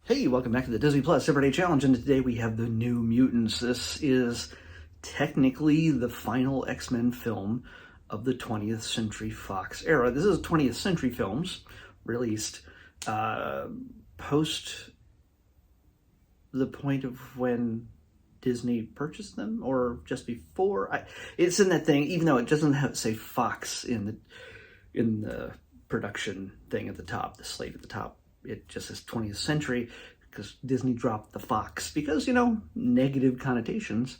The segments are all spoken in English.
Hey, welcome back to the Disney Plus Everyday Challenge, and today we have the New Mutants. This is technically the final X-Men film of the 20th Century Fox era. This is 20th Century films released post the point of when Disney purchased them, or just before. It's in that thing, even though it doesn't have say Fox in the production thing at the top, the slate at the top. It just says 20th century because Disney dropped the Fox because, negative connotations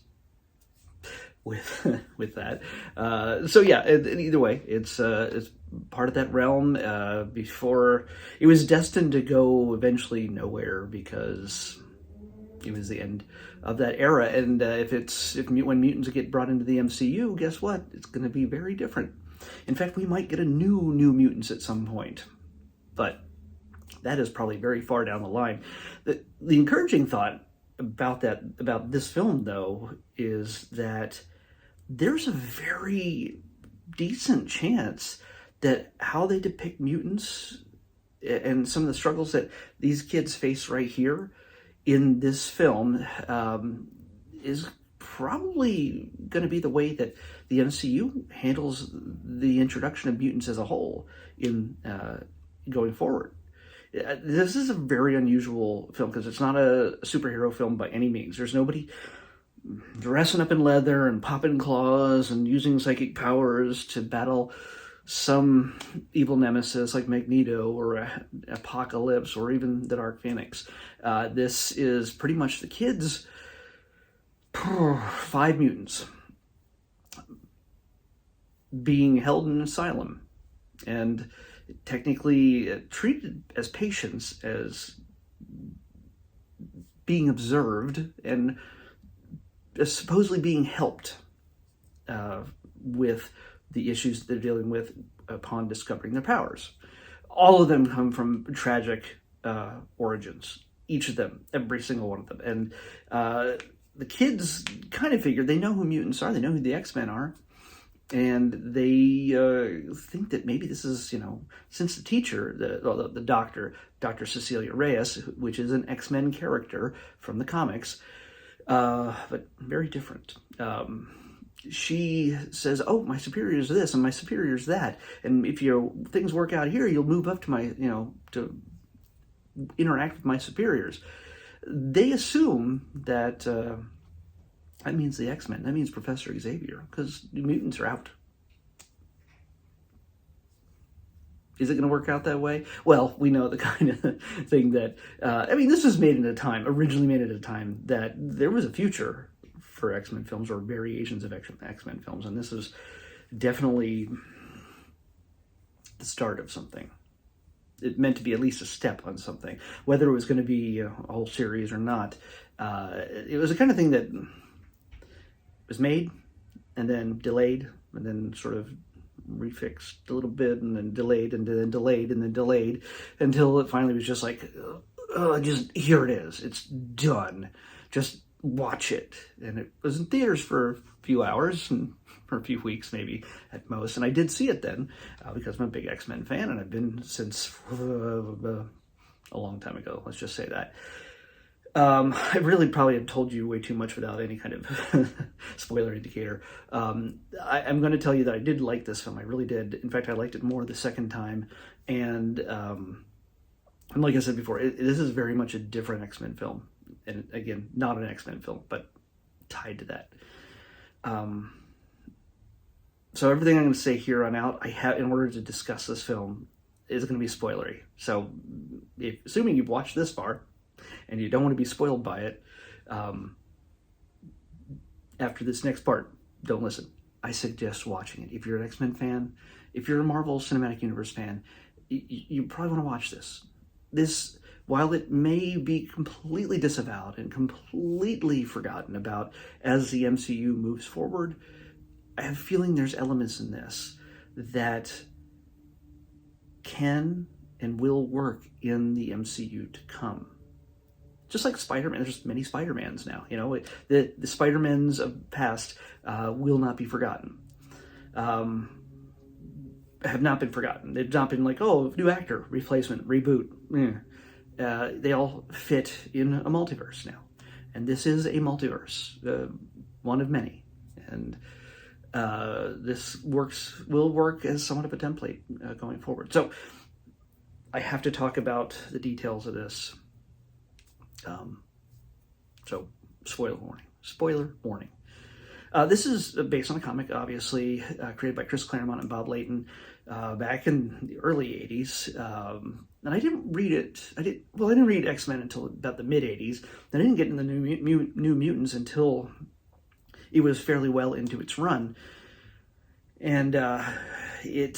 with that. So yeah, either way, it's part of that realm. Before it was destined to go eventually nowhere because it was the end of that era. And when mutants get brought into the MCU, guess what? It's going to be very different. In fact, we might get a new Mutants at some point, but that is probably very far down the line. The encouraging thought about this film, though, is that there's a very decent chance that how they depict mutants and some of the struggles that these kids face right here in this film is probably going to be the way that the MCU handles the introduction of mutants as a whole in going forward. This is a very unusual film because it's not a superhero film by any means. There's nobody dressing up in leather and popping claws and using psychic powers to battle some evil nemesis like Magneto or Apocalypse or even the Dark Phoenix. This is pretty much the kids' 5 mutants being held in an asylum and technically treated as patients, as being observed, and supposedly being helped with the issues that they're dealing with upon discovering their powers. All of them come from tragic origins. Each of them, every single one of them. And the kids kind of figure they know who mutants are, they know who the X-Men are, and they think that maybe this is, since the teacher, the doctor, Dr. Cecilia Reyes, which is an X-Men character from the comics, but very different. She says, "Oh, my superior is this and my superior is that, and if things work out here, you'll move up to my, to interact with my superiors." They assume that that means the X-Men. That means Professor Xavier, because the mutants are out. Is it going to work out that way? Well, we know the kind of thing that... this was originally made at a time that there was a future for X-Men films, or variations of X-Men films, and this is definitely the start of something. It meant to be at least a step on something. Whether it was going to be a whole series or not, it was the kind of thing that was made and then delayed and then sort of refixed a little bit and then delayed and then delayed and then delayed until it finally was just like, just here it is. It's done. Just watch it. And it was in theaters for a few hours and for a few weeks maybe at most. And I did see it then because I'm a big X-Men fan, and I've been since a long time ago. Let's just say that. I really probably have told you way too much without any kind of spoiler indicator. I'm going to tell you that I did like this film. I really did. In fact, I liked it more the second time. And like I said before, this is very much a different X-Men film. And again, not an X-Men film, but tied to that. So everything I'm going to say here on out, in order to discuss this film, is going to be spoilery. So assuming you've watched this far, and you don't want to be spoiled by it, after this next part, don't listen. I suggest watching it. If you're an X-Men fan, if you're a Marvel Cinematic Universe fan, you probably want to watch this. This, while it may be completely disavowed and completely forgotten about as the MCU moves forward, I have a feeling there's elements in this that can and will work in the MCU to come. Just like Spider-Man, there's many Spider-Mans now. The Spider-Mans of past will not be forgotten. Have not been forgotten. They've not been like, oh, new actor, replacement, reboot. they all fit in a multiverse now. And this is a multiverse, one of many. And this will work as somewhat of a template going forward. So I have to talk about the details of this. So spoiler warning. Spoiler warning. This is based on a comic, obviously, created by Chris Claremont and Bob Layton back in the early 80s. And I didn't read it. I didn't read X-Men until about the mid-80s. Then I didn't get into the New Mutants until it was fairly well into its run. And it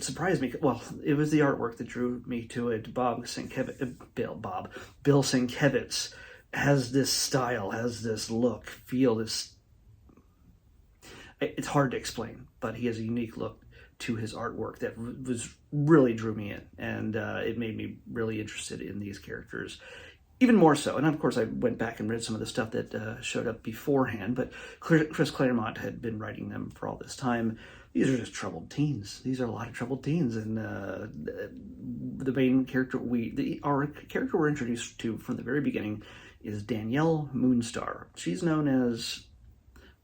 surprised me. Well, it was the artwork that drew me to it. Bill Sienkiewicz has this style, has this look, feel, this... It's hard to explain, but he has a unique look to his artwork that really drew me in, and it made me really interested in these characters, even more so. And of course, I went back and read some of the stuff that showed up beforehand, but Chris Claremont had been writing them for all this time. These are just troubled teens. These are a lot of troubled teens, and the main character our character we're introduced to from the very beginning is Danielle Moonstar. She's known as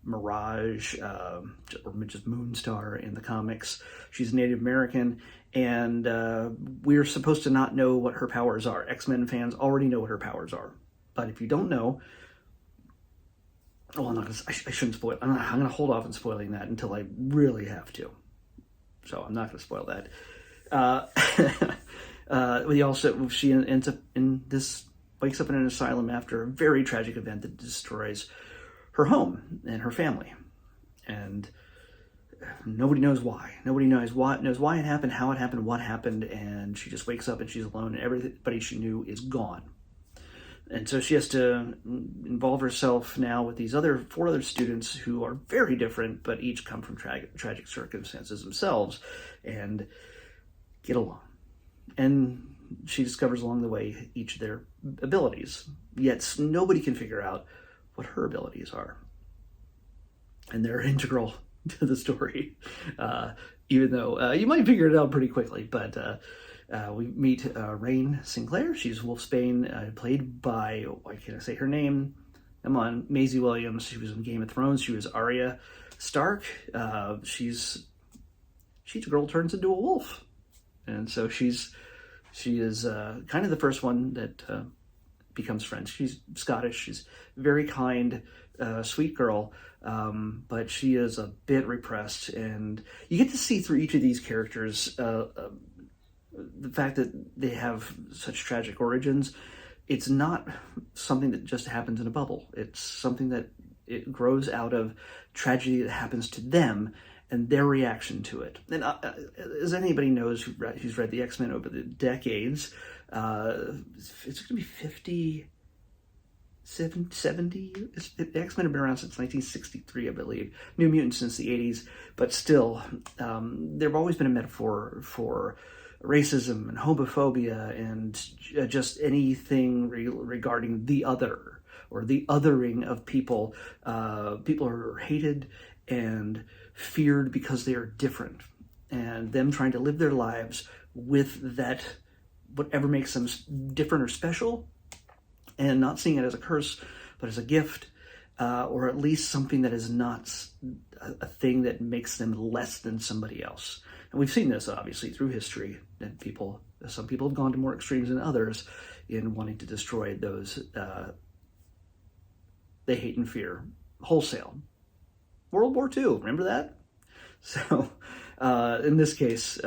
Mirage, or just Moonstar in the comics. She's Native American, and we're supposed to not know what her powers are. X-Men fans already know what her powers are, but if you don't know, I shouldn't spoil it. I'm going to hold off on spoiling that until I really have to. So I'm not going to spoil that. She ends up wakes up in an asylum after a very tragic event that destroys her home and her family, and nobody knows why. Nobody knows why it happened, how it happened, what happened, and she just wakes up and she's alone, and everybody she knew is gone. And so she has to involve herself now with these four other students who are very different, but each come from tragic circumstances themselves, and get along. And she discovers along the way each of their abilities, yet nobody can figure out what her abilities are. And they're integral to the story, even though you might figure it out pretty quickly. But we meet Rain Sinclair. She's Wolfsbane, played by, why can't I say her name? Come on, Maisie Williams. She was in Game of Thrones. She was Arya Stark. She's a girl turns into a wolf. And so she is kind of the first one that becomes friends. She's Scottish. She's very kind, sweet girl, but she is a bit repressed. And you get to see through each of these characters the fact that they have such tragic origins. It's not something that just happens in a bubble. It's something that it grows out of tragedy that happens to them and their reaction to it. And as anybody knows who's read the X-Men over the decades, it's going to be 50, 70. The X-Men have been around since 1963, I believe. New Mutants since the 80s. But still, there have always been a metaphor for racism and homophobia and just anything regarding the other, or the othering of people. People are hated and feared because they are different, and them trying to live their lives with that, whatever makes them different or special, and not seeing it as a curse, but as a gift, or at least something that is not a thing that makes them less than somebody else. And we've seen this, obviously, through history, that some people have gone to more extremes than others in wanting to destroy those they hate and fear wholesale. World War II, remember that? So, in this case,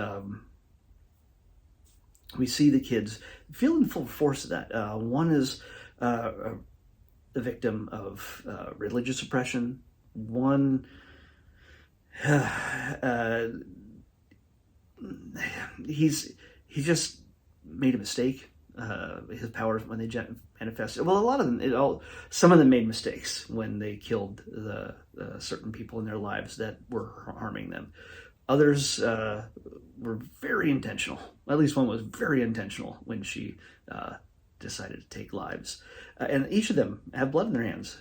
we see the kids feeling full force of that. One is the victim of religious oppression. One, he just made a mistake. His powers, when they manifested, well, a lot of them, some of them made mistakes when they killed the certain people in their lives that were harming them. Others were very intentional. At least one was very intentional when she decided to take lives. And each of them have blood in their hands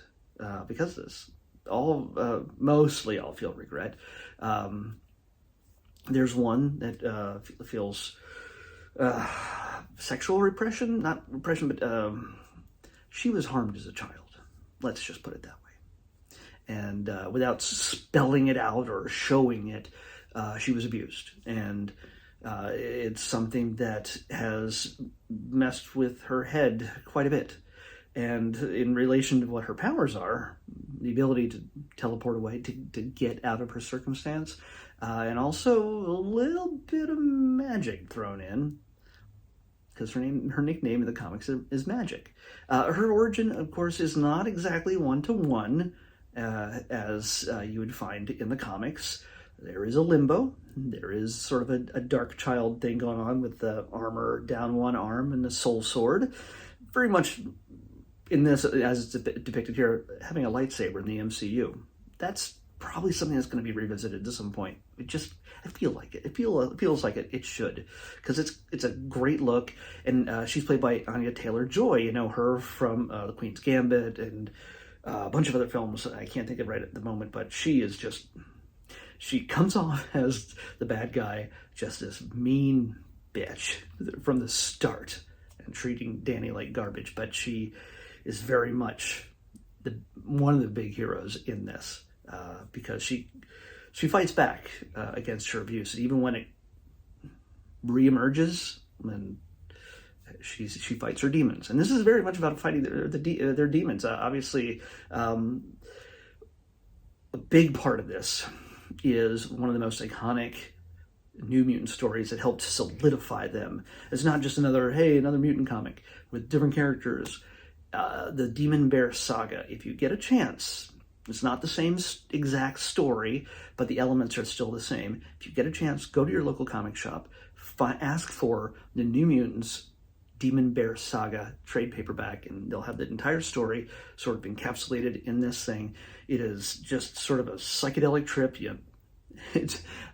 because of this. Mostly all feel regret. There's one that feels sexual repression, not repression, but she was harmed as a child. Let's just put it that way. And without spelling it out or showing it, she was abused. And it's something that has messed with her head quite a bit. And in relation to what her powers are, the ability to teleport away, to get out of her circumstance, and also a little bit of magic thrown in, because her nickname in the comics is Magic. Her origin, of course, is not exactly one-to-one, as you would find in the comics. There is a limbo. There is sort of a dark child thing going on with the armor down one arm and the soul sword. Very much in this, as it's depicted here, having a lightsaber in the MCU. That's probably something that's going to be revisited at some point. I feel like it. It feels like it should, because it's a great look, and she's played by Anya Taylor-Joy. You know her from The Queen's Gambit and a bunch of other films I can't think of right at the moment, but she comes off as the bad guy, just this mean bitch from the start, and treating Danny like garbage. But she is very much one of the big heroes in this, because she fights back against her abuse, even when it reemerges, when she fights her demons. And this is very much about fighting their demons. Obviously, a big part of this is one of the most iconic New Mutant stories that helped solidify them. It's not just another mutant comic with different characters. The Demon Bear Saga, if you get a chance, it's not the same exact story, but the elements are still the same. If you get a chance, go to your local comic shop, ask for the New Mutants Demon Bear Saga trade paperback, and they'll have the entire story sort of encapsulated in this thing. It is just sort of a psychedelic trip.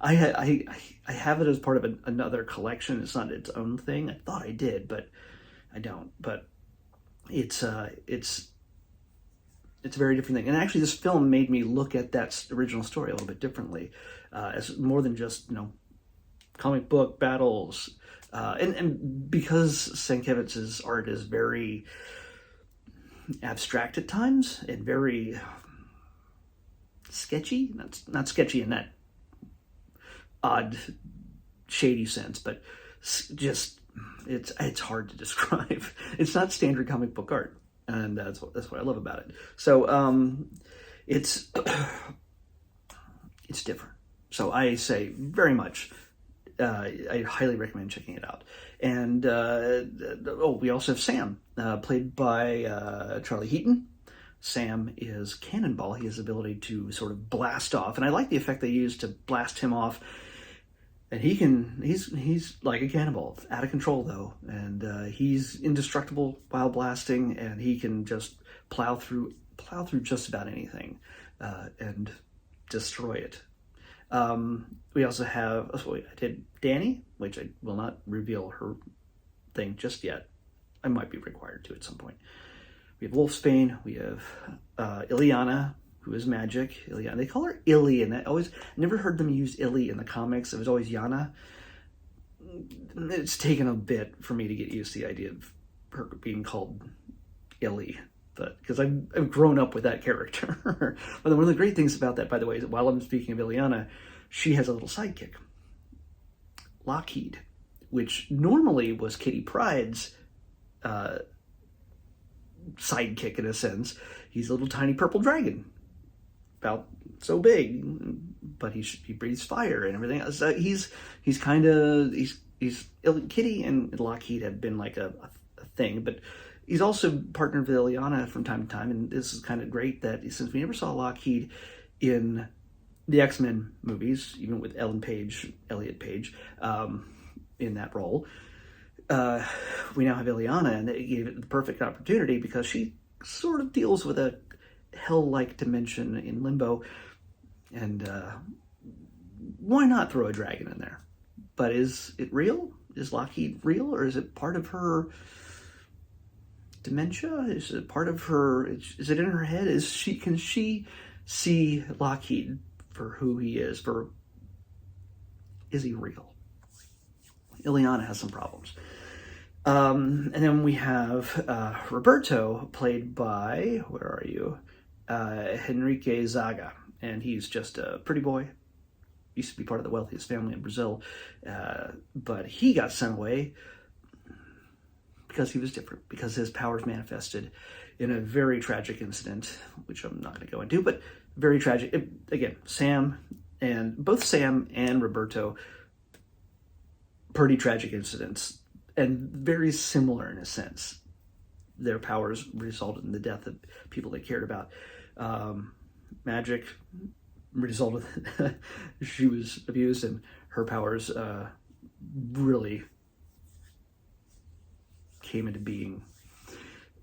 I have it as part of another collection. It's not its own thing. I thought I did, but I don't. But it's a very different thing. And actually, this film made me look at that original story a little bit differently, as more than just comic book battles. And because Sienkiewicz's art is very abstract at times and very sketchy, not sketchy in that odd, shady sense, but just it's hard to describe. It's not standard comic book art, and that's what I love about it. So it's different. So I say very much. I highly recommend checking it out. And we also have Sam, played by Charlie Heaton. Sam is Cannonball. He has the ability to sort of blast off, and I like the effect they used to blast him off. And he's like a cannonball, out of control though, and he's indestructible while blasting, and he can just plow through just about anything and destroy it. We also have, I did Danny, which I will not reveal her thing just yet. I might be required to at some point. We have Wolfsbane. We have Illyana, who is Magic. Illyana. They call her Illy, and I never heard them use Illy in the comics. It was always Yana. It's taken a bit for me to get used to the idea of her being called Illy, but because I've grown up with that character. But one of the great things about that, by the way, is that while I'm speaking of Illyana, she has a little sidekick, Lockheed, which normally was Kitty Pryde's sidekick in a sense. He's a little tiny purple dragon, about so big, but he breathes fire and everything else. He's Kitty and Lockheed have been like a thing, but he's also partnered with Illyana from time to time, and this is kind of great that since we never saw Lockheed in the X-Men movies, even with Elliot Page, in that role, we now have Illyana, and it gave it the perfect opportunity because she sort of deals with a hell-like dimension in Limbo, and why not throw a dragon in there? But is it real? Is Lockheed real, or is it part of her dementia? Is it part of her? Is it in her head? Can she see Lockheed for who he is? Is he real? Illyana has some problems. And then we have Roberto, played by, where are you? Henrique Zaga. And he's just a pretty boy. Used to be part of the wealthiest family in Brazil. But he got sent away because he was different, because his powers manifested in a very tragic incident, which I'm not going to go into, but very tragic. Again, both Sam and Roberto, pretty tragic incidents, and very similar in a sense. Their powers resulted in the death of people they cared about. Magic resulted she was abused, and her powers really came into being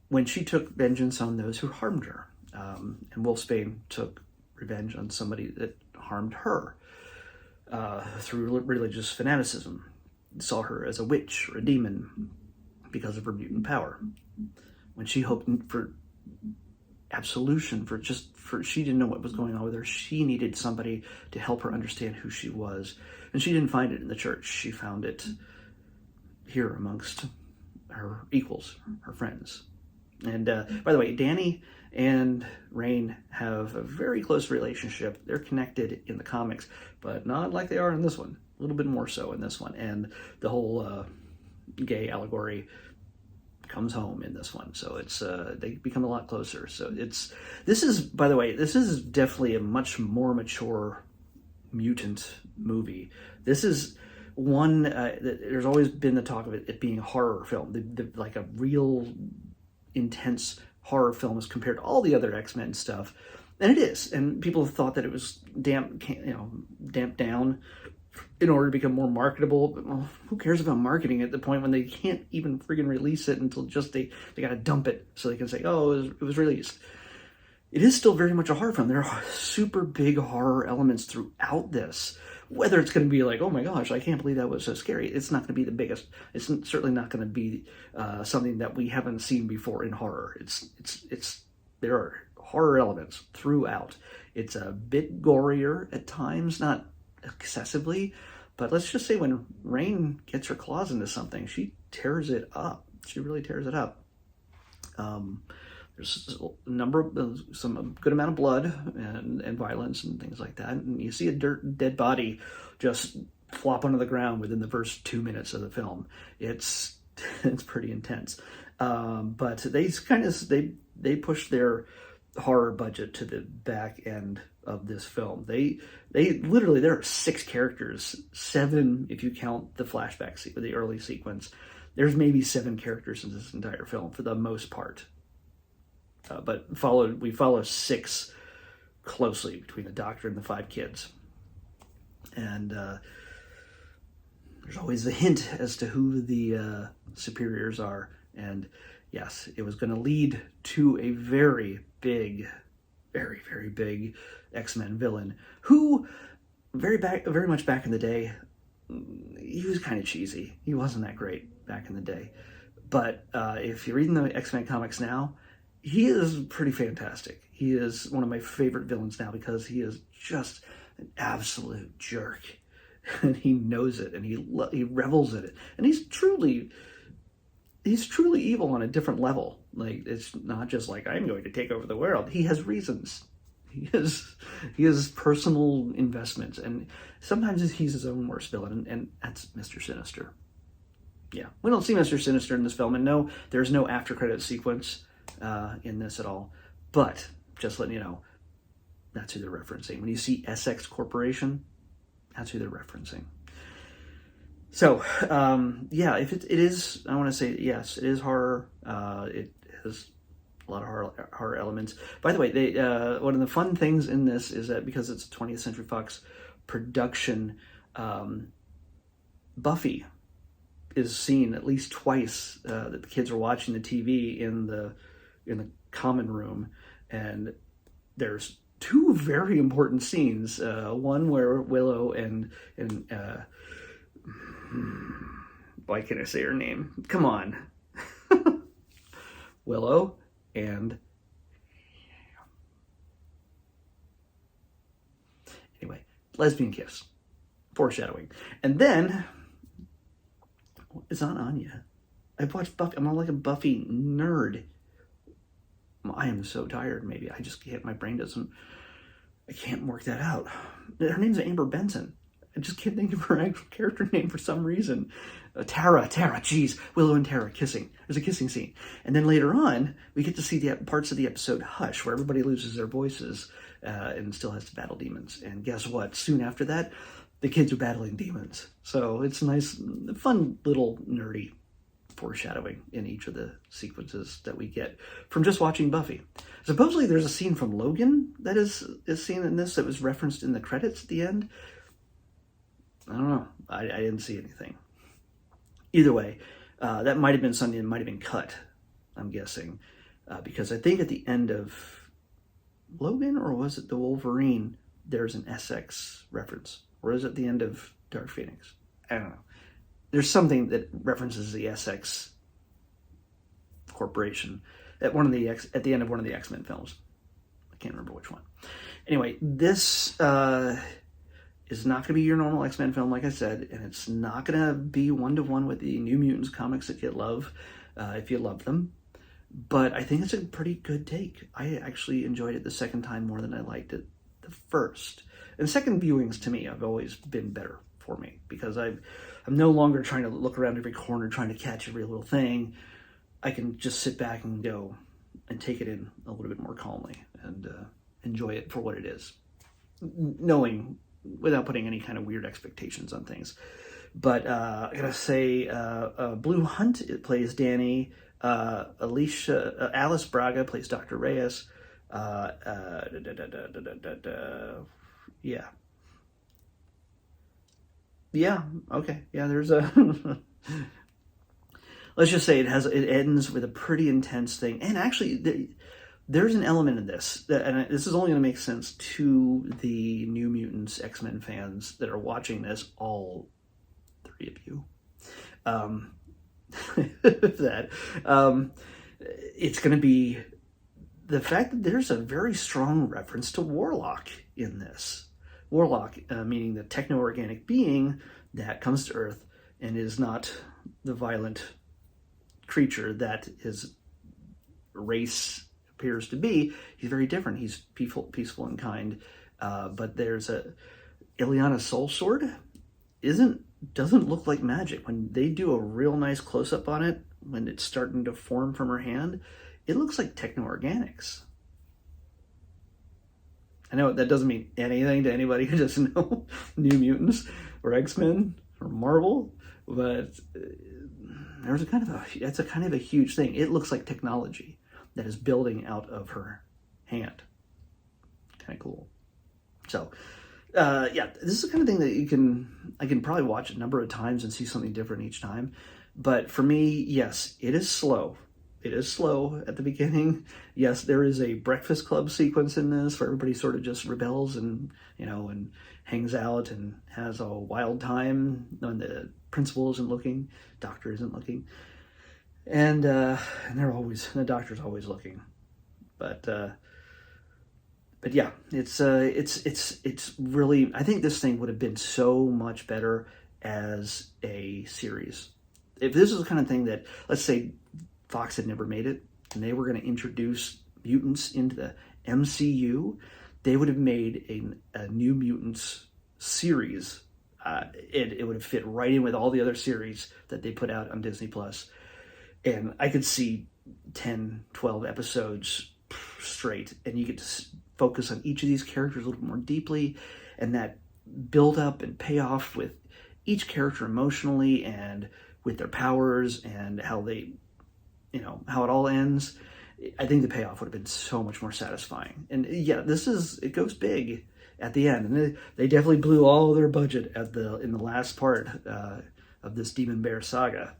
when she took vengeance on those who harmed her. And Wolfsbane took revenge on somebody that harmed her through religious fanaticism. Saw her as a witch or a demon because of her mutant power. When she hoped for absolution, for she didn't know what was going on with her. She needed somebody to help her understand who she was. And she didn't find it in the church. She found it here amongst her equals, her friends. And by the way, Danny and Rain have a very close relationship. They're connected in the comics, but not like they are in this one. A little bit more so in this one. And the whole gay allegory comes home in this one. So it's they become a lot closer. So this is definitely a much more mature mutant movie. This is one there's always been the talk of it being a horror film, like a real intense horror film as compared to all the other X-Men stuff, and it is. And people have thought that it was damped down in order to become more marketable. But, well, who cares about marketing at the point when they can't even friggin' release it until just they got to dump it so they can say, oh, it was released. It is still very much a horror film. There are super big horror elements throughout this. Whether it's going to be like, oh my gosh, I can't believe that was so scary. It's not going to be the biggest. It's certainly not going to be something that we haven't seen before in horror. There are horror elements throughout. It's a bit gorier at times, not excessively, but let's just say when Rain gets her claws into something, she tears it up. She really tears it up. There's some good amount of blood and violence and things like that. And you see a dead body just flop onto the ground within the first 2 minutes of the film. It's pretty intense. But they push their horror budget to the back end of this film. They literally, there are 6 characters, 7 if you count the flashback the early sequence. There's maybe 7 characters in this entire film for the most part. But we follow 6 closely between the Doctor and the 5 kids. And there's always the hint as to who the superiors are. And yes, it was going to lead to a very big, very, very big X-Men villain who, very much back in the day, he was kind of cheesy. He wasn't that great back in the day. But if you're reading the X-Men comics now, he is pretty fantastic. He is one of my favorite villains now because he is just an absolute jerk. And he knows it, and he revels in it. And he's truly evil on a different level. Like, it's not just like, I'm going to take over the world. He has reasons. He has personal investments, and sometimes he's his own worst villain, and that's Mr. Sinister. Yeah, we don't see Mr. Sinister in this film, and no, there's no after credit sequence in this at all. But just letting you know, that's who they're referencing. When you see SX Corporation, that's who they're referencing. So, yeah, if it is, I want to say yes, it is horror. It has a lot of horror elements. By the way, one of the fun things in this is that because it's a 20th Century Fox production, Buffy is seen at least twice. That the kids are watching the TV in the common room, and there's 2 very important scenes. One where Willow and why can't I say her name? Come on. Willow and anyway, lesbian kiss. Foreshadowing. And then it's not Anya. I've watched Buffy. I'm like a Buffy nerd. I am so tired. Maybe I just can't. My brain doesn't. I can't work that out. Her name's Amber Benson. I just can't think of her actual character name for some reason. Tara, geez, Willow and Tara kissing. There's a kissing scene. And then later on, we get to see the parts of the episode Hush, where everybody loses their voices and still has to battle demons. And guess what? Soon after that, the kids are battling demons. So it's a nice, fun little nerdy foreshadowing in each of the sequences that we get from just watching Buffy. Supposedly there's a scene from Logan that is seen in this that was referenced in the credits at the end. I don't know. I didn't see anything. Either way, that might have been something that might have been cut, I'm guessing. Because I think at the end of Logan, or was it the Wolverine, there's an SX reference. Or is it the end of Dark Phoenix? I don't know. There's something that references the SX Corporation at the end of one of the X-Men films. I can't remember which one. Anyway, this is not going to be your normal X-Men film, like I said, and it's not going to be one-to-one with the New Mutants comics that you love, if you love them. But I think it's a pretty good take. I actually enjoyed it the second time more than I liked it the first. And second viewings, to me, have always been better for me, because I'm no longer trying to look around every corner, trying to catch every little thing. I can just sit back and go and take it in a little bit more calmly and enjoy it for what it is, knowing, without putting any kind of weird expectations on things. But I gotta say, Blue Hunt, it plays Danny. Alice Braga plays Dr. Reyes. Yeah. Okay. Yeah, there's a... Let's just say it ends with a pretty intense thing. And actually, there's an element in this, and this is only going to make sense to the New Mutants X-Men fans that are watching this, all three of you. It's going to be the fact that there's a very strong reference to Warlock in this. Warlock, meaning the techno-organic being that comes to Earth and is not the violent creature that his race appears to be. He's very different. He's peaceful and kind. But there's Ileana's soul sword doesn't look like magic. When they do a real nice close-up on it, when it's starting to form from her hand, it looks like techno-organics. I know that doesn't mean anything to anybody who doesn't know New Mutants or X-Men or Marvel, but that's a kind of a huge thing. It looks like technology that is building out of her hand. Kind of cool. So, this is the kind of thing that I can probably watch a number of times and see something different each time. But for me, yes, it is slow. It is slow at the beginning. Yes, there is a Breakfast Club sequence in this where everybody sort of just rebels and hangs out and has a wild time when the principal isn't looking, doctor isn't looking, and the doctor's always looking. But yeah, it's really, I think this thing would have been so much better as a series. If this is the kind of thing that, let's say, Fox had never made it, and they were going to introduce mutants into the MCU, they would have made a New Mutants series. It would have fit right in with all the other series that they put out on Disney+. And I could see 10, 12 episodes straight, and you get to focus on each of these characters a little more deeply, and that build up and payoff with each character emotionally and with their powers and how they... how it all ends. I think the payoff would have been so much more satisfying. And yeah, it goes big at the end. And they definitely blew all their budget in the last part of this Demon Bear saga.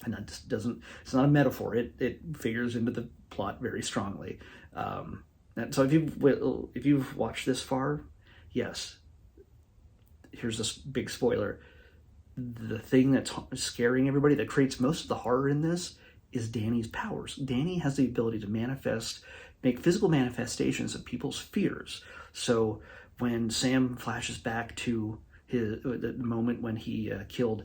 And that just it's not a metaphor. It figures into the plot very strongly. And so if you've watched this far, yes, here's this big spoiler. The thing that's scaring everybody, that creates most of the horror in this, is Danny's powers. Danny has the ability to make physical manifestations of people's fears. So when Sam flashes back to the moment when he killed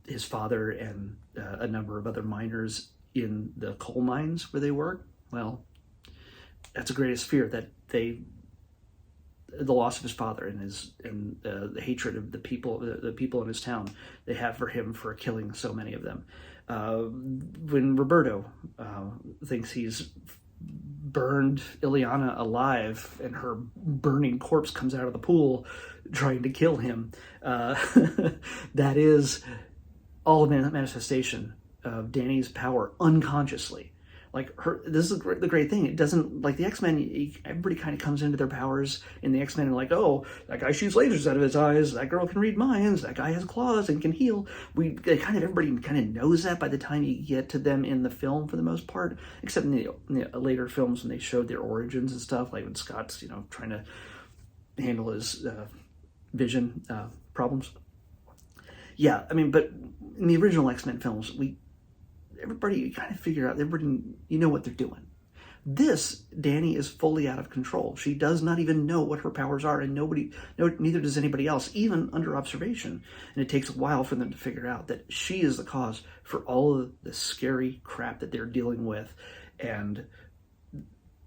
his father and a number of other miners in the coal mines where they work. Well, that's the greatest fear, that the loss of his father and the hatred of the people in his town they have for him for killing so many of them. When Roberto thinks he's burned Ileana alive and her burning corpse comes out of the pool trying to kill him, that is all a manifestation of Danny's power unconsciously. Like this is the great thing. It doesn't, like the X-Men, everybody kind of comes into their powers in the X-Men and like, oh, that guy shoots lasers out of his eyes, that girl can read minds, that guy has claws and can heal. Everybody kind of knows that by the time you get to them in the film for the most part, except in the later films when they showed their origins and stuff, like when Scott's, trying to handle his vision problems. Yeah, I mean, but in the original X-Men films, everybody kind of figure out, you know what they're doing. This, Danny is fully out of control. She does not even know what her powers are, and neither does anybody else, even under observation. And it takes a while for them to figure out that she is the cause for all of the scary crap that they're dealing with, and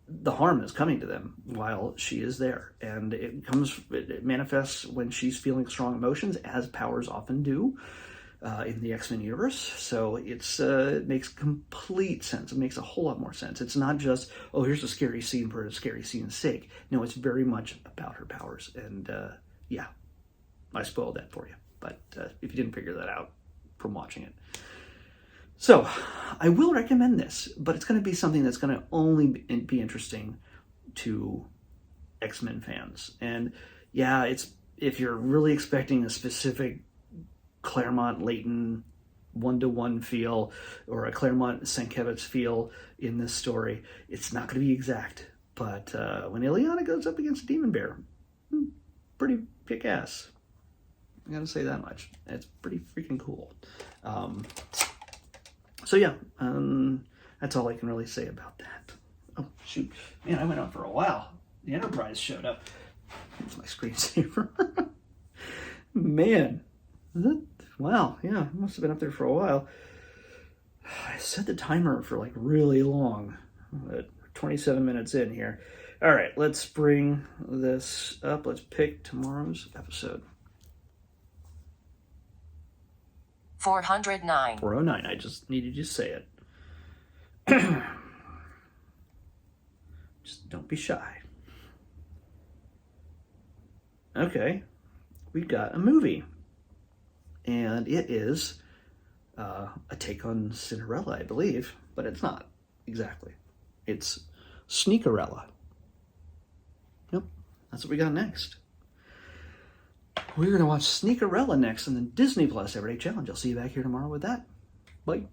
the harm is coming to them while she is there. And it manifests when she's feeling strong emotions, as powers often do. In the X-Men universe, so it makes complete sense. It makes a whole lot more sense. It's not just, oh, here's a scary scene for a scary scene's sake. No, it's very much about her powers, and yeah, I spoiled that for you. But if you didn't figure that out from watching it, so I will recommend this, but it's going to be something that's going to only be interesting to X-Men fans. And yeah, if you're really expecting a specific Claremont Leighton one-to-one feel or a Claremont Sienkiewicz feel in this story, it's not going to be exact. But when Ileana goes up against Demon Bear, pretty kick-ass. I gotta say that much. It's pretty freaking cool. So yeah, that's all I can really say about that. Oh shoot, man, I went on for a while. The Enterprise showed up. Here's my screensaver. Man, wow, yeah, I must have been up there for a while. I set the timer for like really long, but 27 minutes in here. All right, let's bring this up. Let's pick tomorrow's episode. 409. 409. I just needed you to say it. Just don't be shy. Okay, we got a movie. And it is a take on Cinderella, I believe, but it's not exactly. It's Sneakerella. Yep, that's what we got next. We're going to watch Sneakerella next on the Disney Plus Everyday Challenge. I'll see you back here tomorrow with that. Bye.